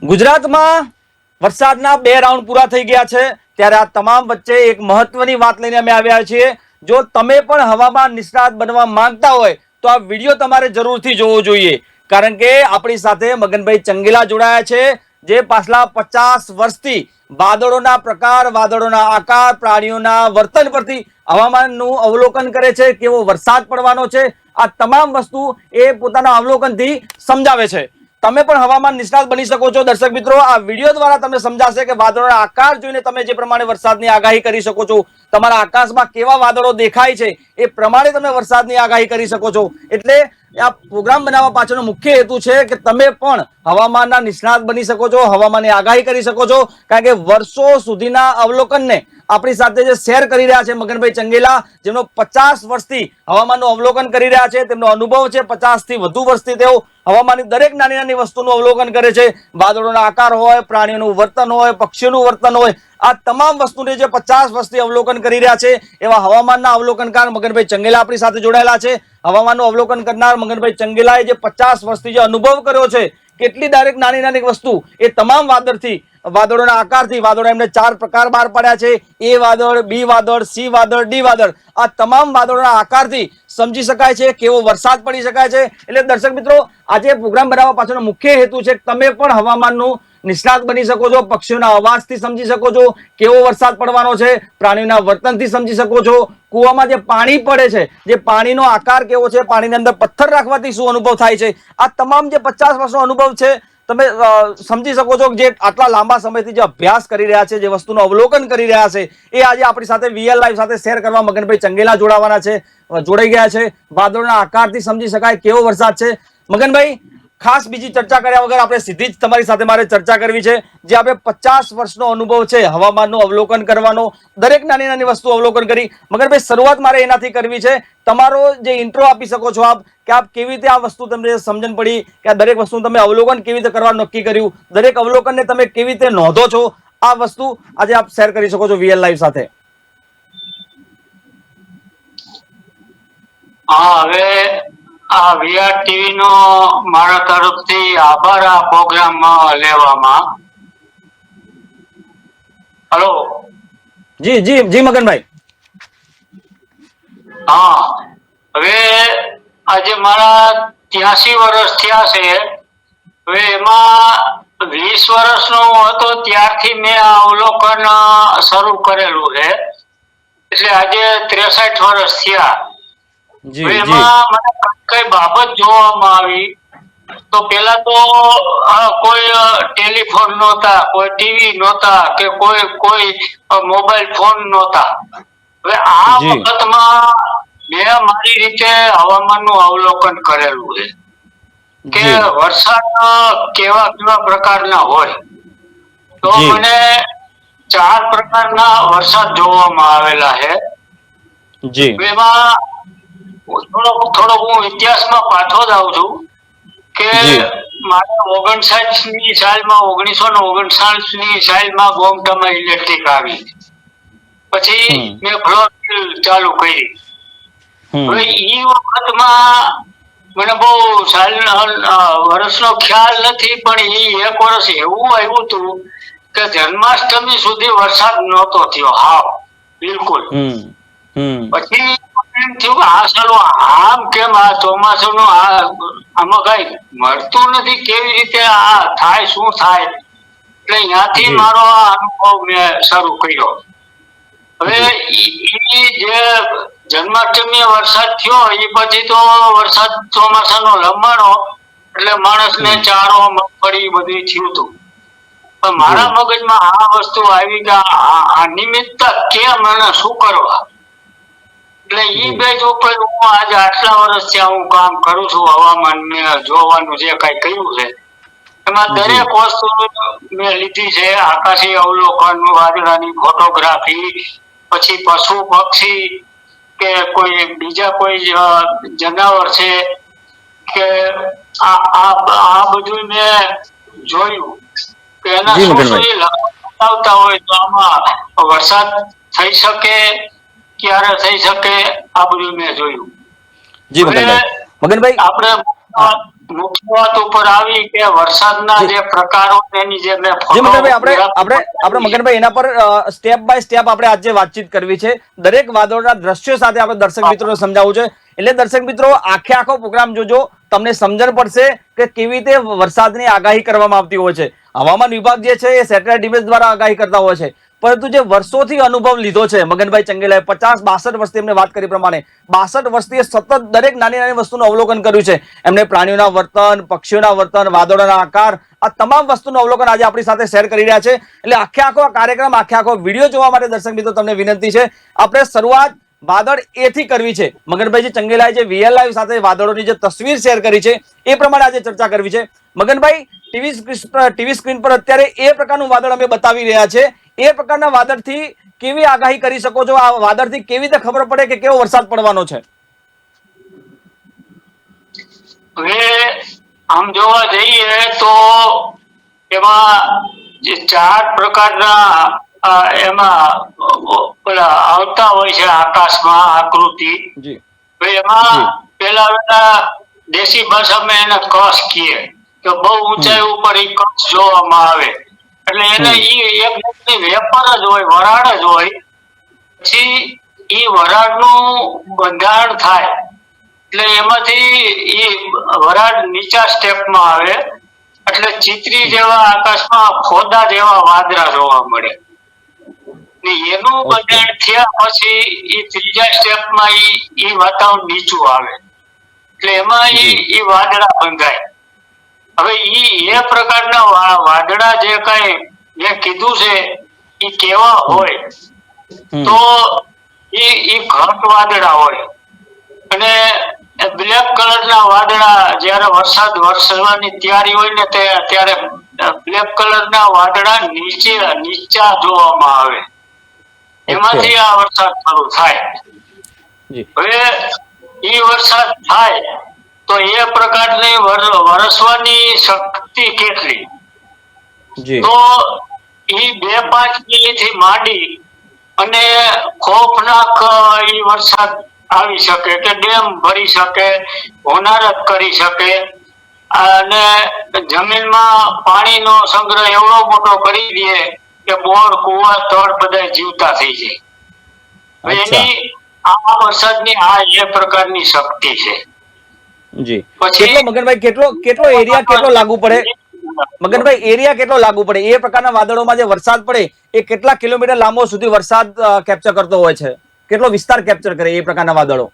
ગુજરાતમાં વરસાદના 2 રાઉન્ડ પૂરા થઈ ગયા છે ત્યારે આ તમામ વચ્ચે એક મહત્વની વાત લઈને અમે આવ્યા છીએ। જો તમે પણ હવામાન નિષ્ણાત બનવા માંગતા હોય તો આ વિડીયો તમારે જરૂરથી જોવો જોઈએ, કારણ કે આપણી સાથે મગનભાઈ ચંગેલા જોડાયા છે, જે પાછલા 50 વર્ષથી વાદળોના પ્રકાર, વાદળોના આકાર, પ્રાણીઓના વર્તન પરથી હવામાનનું અવલોકન કરે છે, કેવો વરસાદ પડવાનો છે, આ તમામ વસ્તુ એ પોતાના અવલોકનથી સમજાવે છે। તમે પણ હવામાન નિષ્ણાત બની શકો છો। દર્શક મિત્રો, આ વિડીયો દ્વારા તમને સમજાશે કે વાદળોના આકાર જોઈને તમે જે પ્રમાણે વરસાદની આગાહી કરી શકો છો, તમારા આકાશમાં કેવા વાદળો દેખાય છે એ પ્રમાણે તમે વરસાદની આગાહી કરી શકો છો। એટલે આ પ્રોગ્રામ બનાવવા પાછળનો મુખ્ય હેતુ છે કે તમે પણ હવામાનના નિષ્ણાત બની શકો છો, હવામાનની આગાહી કરી શકો છો, કારણ કે વર્ષો સુધીના અવલોકનને આપણી સાથે જે શેર કરી રહ્યા છે મગનભાઈ ચંગેલા, જેમનો 50 વર્ષથી હવામાનનું અવલોકન કરી રહ્યા છે, તેમનો અનુભવ છે, 50 થી વધુ વર્ષથી તેઓ હવામાનની દરેક નાની નાની વસ્તુનું અવલોકન કરે છે। વાદળોના આકાર હોય, પ્રાણીઓનું વર્તન હોય, પક્ષીઓનું વર્તન હોય, આ તમામ વસ્તુને જે 50 વર્ષથી અવલોકન કરી રહ્યા છે એવા હવામાનના અવલોકનકાર મગનભાઈ ચંગેલા આપણી સાથે જોડાયેલા છે। હવામાનનું અવલોકન કરનાર મગનભાઈ ચંગેલાએ જે 50 વર્ષથી જે અનુભવ કર્યો છે, કેટલી દરેક નાની નાની વસ્તુ એ તમામ વાદળોના આકારથી વાદળો એમને 4 પ્રકાર બહાર પાડ્યા છે, એ વાદળ, બી વાદળ, સી વાદળ, ડી વાદળ। આ તમામ વાદળોના આકારથી સમજી શકાય છે કેવો વરસાદ પડી શકાય છે। એટલે દર્શક મિત્રો, આજે પ્રોગ્રામ બનાવવા પાછળનો મુખ્ય હેતુ છે કે તમે પણ હવામાનનું નિષ્ણાત બની શકો છો, પક્ષીઓના અવાજથી સમજી શકો છો કેવો વરસાદ પડવાનો છે, પ્રાણીઓના વર્તનથી સમજી શકો છો, કૂવામાં જે પાણી પડે છે, જે પાણીનો આકાર કેવો છે, પાણીની અંદર પથ્થર રાખવાથી શું અનુભવ થાય છે, આ તમામ જે 50 વર્ષનો અનુભવ છે તમે સમજી શકો છો। જે આટલા લાંબા સમયથી જે અભ્યાસ કરી રહ્યા છે, જે વસ્તુનું અવલોકન કરી રહ્યા છે, એ આજે આપણી સાથે વીએલ લાઈવ સાથે શેર કરવા મગનભાઈ ચંગેલા જોડાઈ ગયા છે। વાદળોના આકારથી સમજી શકાય કેવો વરસાદ છે। મગનભાઈ, ખાસ બીજી ચર્ચા કર્યા વગર આપણે સીધી જ તમારી સાથે મારે ચર્ચા કરવી છે। જે આપણે 50 વર્ષનો અનુભવ છે હવામાનનું અવલોકન કરવાનો, દરેક નાની નાની વસ્તુ અવલોકન કરી, મગનભાઈ શરૂઆત મારે એનાથી કરવી છે, તમારો જે ઇન્ટ્રો આપી શકો છો આપ, કે આપ કેવી રીતે આ વસ્તુ તમને સમજણ પડી, કે આ દરેક વસ્તુ તમે અવલોકન કેવી રીતે કરવાનું નક્કી કર્યું, દરેક અવલોકનને તમે કેવી રીતે નોંધો છો, આ વસ્તુ આજે આપ શેર કરી શકો છો વીએલ લાઈવ સાથે। હા, હવે આ વીઆર ટીવી નો મારા તરફથી આભાર આ પ્રોગ્રામ લેવામાં। હેલો। જી જી જી મગનભાઈ। હા, હવે આજે મારા 83 વર્ષ થયા છે। હવે એમાં 20 વર્ષનો હતો ત્યારથી મેં આ અવલોકન શરૂ કરેલું છે, એટલે આજે 63 વર્ષ થયા। જી જી એમાં મને કઈ બાબત જોવામાં આવી તો પેલા તો કોઈ ટેલિફોન નહોતા, કોઈ ટીવી નહોતા, કે કોઈ મોબાઈલ ફોન નહોતા। હવે આ જી વખતમાં મેં મારી રીતે હવામાનનું અવલોકન કરેલું છે કે જી વરસાદ કેવા કેવા પ્રકારના હોય। તો જી મને 4 પ્રકારના વરસાદ જોવામાં આવેલા છે। જી એમાં થોડો હું ઇતિહાસમાં પાછો જાઉં છું કે જી મારે 59ની સાલમાં 1959ની સાલમાં ગોમટામાં ઇલેક્ટ્રિક આવી, પછી મેં ફ્લોર ચાલુ કરી। હવે એ વખતમાં મને બહુ વર્ષનો ખ્યાલ નથી, પણ એ એક વર્ષ એવું આવ્યું હતું કે જન્માષ્ટમી સુધી વરસાદ નહોતો થયો, હાવ બિલકુલ। પછી એમ થયું કે આ સાલું આમ કેમ, આ ચોમાસાનું આમાં કઈ મળતું નથી, કેવી રીતે આ થાય, શું થાય? એટલે ત્યાંથી મારો આ અનુભવ મેં શરૂ કર્યો। હવે જે જન્માષ્ટમી વરસાદ થયો એ પછી તો વરસાદ ચોમાસાનો લંબાણો, એટલે માણસને ચારો, મગફળી બધું થયું હતું। પણ મારા મગજમાં આ વસ્તુ આવી કે આ નિમિત્ત કેમ અને શું કરવા, એટલે ઈ બેઝ ઉપર હું આજે આટલા વર્ષથી હું કામ કરું છું। હવામાન મેં જોવાનું જે કઈ કર્યું છે એમાં દરેક વસ્તુ મેં લીધી છે। આકાશી અવલોકન, વાદળાની ફોટોગ્રાફી, પછી પશુ પક્ષી કે કોઈ બીજા કોઈ જનાવર છે કે આ બધું મેં જોયું કે એના શું શું એ લખાવતા હોય, તો આમાં વરસાદ થઈ શકે, ક્યારે થઈ શકે, આ બધું મેં જોયું। જી મગનભાઈ। મગનભાઈ, આપણે મુખ્ય વાત ઉપર આવી કે વરસાદના જે પ્રકારો એની જે મેં જી મગનભાઈ, આપણે ફોટો મગનભાઈ એના પર સ્ટેપ બાય સ્ટેપ આપણે આજે વાતચીત કરવી છે. દરેક વાદળના દ્રશ્યો સાથે આપણે દર્શક મિત્રોને સમજાવવું છે. એટલે દર્શક મિત્રો આખો પ્રોગ્રામ જોજો, તમને સમજણ પડશે કે કેવી રીતે વરસાદની આગાહી કરવામાં આવતી હોય છે. હવામાન વિભાગ જે છે એ સેટેલાઇટ ઇમેજ દ્વારા આગાહી કરતા હોય છે, પરંતુ જે વર્ષોથી અનુભવ લીધો છે મગનભાઈ ચંગેલાએ, 50-62 વર્ષથી એમને વાત કરી પ્રમાણે 62 વર્ષથી સતત દરેક નાની નાની વસ્તુનું અવલોકન કર્યું છે. એમને પ્રાણીઓના વર્તન, પક્ષીઓના વર્તન, વાદળોના આકાર, આ તમામ વસ્તુનું અવલોકન આજે આપણી સાથે શેર કરી રહ્યા છે. એટલે આખો આ કાર્યક્રમ, આખો વિડીયો જોવા માટે દર્શક મિત્રો તમને વિનંતી છે, આપણે શરૂઆત વાદળ એ થી કરવી છે. મગનભાઈજી ચંગેલાએ જે VL લાઈવ સાથે વાદળોની જે તસવીર શેર કરી છે એ પ્રમાણે આજે ચર્ચા કરવી છે. મગનભાઈ, ટીવી સ્ક્રીન પર અત્યારે એ પ્રકારનું વાદળ અમે બતાવી રહ્યા છે. એ પ્રકારના વાદળથી કેવી આગાહી કરી શકો છો? આ વાદળથી કેવી રીતે ખબર પડે કે કેવો વરસાદ પડવાનો છે? હવે આમ જોવા જઈએ તો એમાં જે 4 પ્રકારના એમાં પેલા આવતા હોય છે આકાશમાં આકૃતિ. એમાં પેલા દેશી ભાષામાં એને કસ કહીએ કે બહુ ઊંચાઈ ઉપર એ કસ જોવામાં આવે. એટલે એને ઈ એક વેપર જ હોય, વરાળ જ હોય. પછી ઈ વરાળનું બંધારણ થાય એટલે એમાંથી ઈ વરાળ નીચા સ્ટેપમાં આવે એટલે ચિત્રી જેવા આકાશમાં ખોદા જેવા વાદળા જોવા મળે. એનું બંધારણ થયા પછી ઈ ત્રીજા સ્ટેપમાં ઈ વાતાવરણ નીચું આવે એટલે એમાં ઈ વાદળા બંધાય. હવે એ પ્રકારના વાદળા જે કઈ મેં કીધું છે એ કેવા હોય તો એ ઘટ વાદળા હોય અને બ્લેક કલરના વાદળા જયારે વરસાદ વરસવાની તૈયારી હોય ને ત્યારે બ્લેક કલરના વાદળા નીચા જોવામાં આવે. એમાંથી આ વરસાદ શરૂ થાય. હવે એ વરસાદ થાય તો એ પ્રકારની વરસવાની શક્તિ કેટલી? તો એ 2-5 મિલીથી માંડી અને ખોફનાક એ વરસાદ આવી શકે કે ડેમ ભરી શકે, હોનારત કરી શકે અને જમીનમાં પાણીનો સંગ્રહ એવડો મોટો કરી દે કે બોર, કુવા, તળ બધા જીવતા થઈ જાય. એની આ વરસાદની એ પ્રકારની શક્તિ છે. જી, કેટલો મગનભાઈ કેટલો એરિયા કેટલો લાગુ પડે? મગનભાઈ, એરિયા કેટલો લાગુ પડે? એ પ્રકારના વાદળોમાં જે વરસાદ પડે એ કેટલા કિલોમીટર લાંબો સુધી વરસાદ કેપ્ચર કરતો હોય છે? કેટલો વિસ્તાર કેપ્ચર કરે એ પ્રકારના વાદળો?